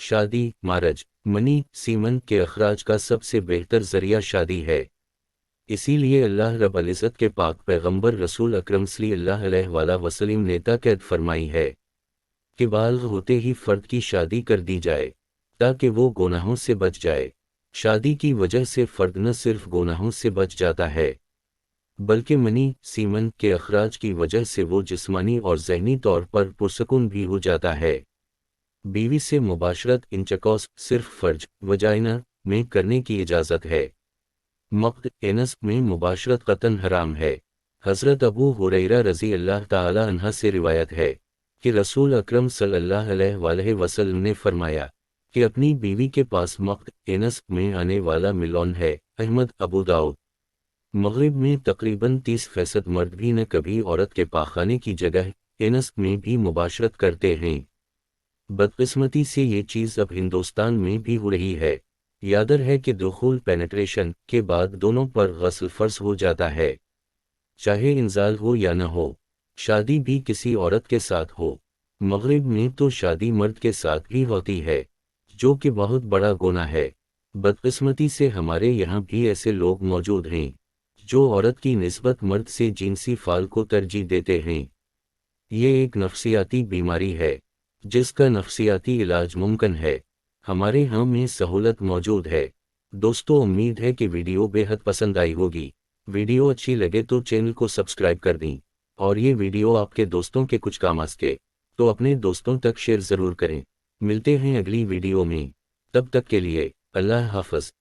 شادی، مارج، منی، سیمن کے اخراج کا سب سے بہتر ذریعہ شادی ہے۔ اسی لیے اللہ رب العزت کے پاک پیغمبر رسول اکرم صلی اللہ علیہ وآلہ وسلم نے تاکید فرمائی ہے کہ بالغ ہوتے ہی فرد کی شادی کر دی جائے تاکہ وہ گناہوں سے بچ جائے۔ شادی کی وجہ سے فرد نہ صرف گناہوں سے بچ جاتا ہے بلکہ منی، سیمن کے اخراج کی وجہ سے وہ جسمانی اور ذہنی طور پر پرسکون بھی ہو جاتا ہے۔ بیوی سے مباشرت انچکوس صرف فرج، وجائنا میں کرنے کی اجازت ہے۔ مقت، اینس میں مباشرت قطعاً حرام ہے۔ حضرت ابو ہریرہ رضی اللہ تعالی عنہ سے روایت ہے کہ رسول اکرم صلی اللہ علیہ وآلہ وسلم نے فرمایا کہ اپنی بیوی کے پاس مقت، اینس میں آنے والا ملون ہے۔ احمد، ابو داؤد۔ مغرب میں تقریباً 30% مرد بھی نہ کبھی عورت کے پاخانے کی جگہ اینس میں بھی مباشرت کرتے ہیں۔ بدقسمتی سے یہ چیز اب ہندوستان میں بھی ہو رہی ہے۔ یاد رہے کہ دخول پینیٹریشن کے بعد دونوں پر غسل فرض ہو جاتا ہے، چاہے انزال ہو یا نہ ہو، شادی بھی کسی عورت کے ساتھ ہو۔ مغرب میں تو شادی مرد کے ساتھ بھی ہوتی ہے، جو کہ بہت بڑا گناہ ہے۔ بدقسمتی سے ہمارے یہاں بھی ایسے لوگ موجود ہیں جو عورت کی نسبت مرد سے جنسی فعل کو ترجیح دیتے ہیں۔ یہ ایک نفسیاتی بیماری ہے جس کا نفسیاتی علاج ممکن ہے۔ ہمارے ہاں میں سہولت موجود ہے۔ دوستو، امید ہے کہ ویڈیو بے حد پسند آئی ہوگی۔ ویڈیو اچھی لگے تو چینل کو سبسکرائب کر دیں، اور یہ ویڈیو آپ کے دوستوں کے کچھ کام آ سکے تو اپنے دوستوں تک شیئر ضرور کریں۔ ملتے ہیں اگلی ویڈیو میں، تب تک کے لیے اللہ حافظ۔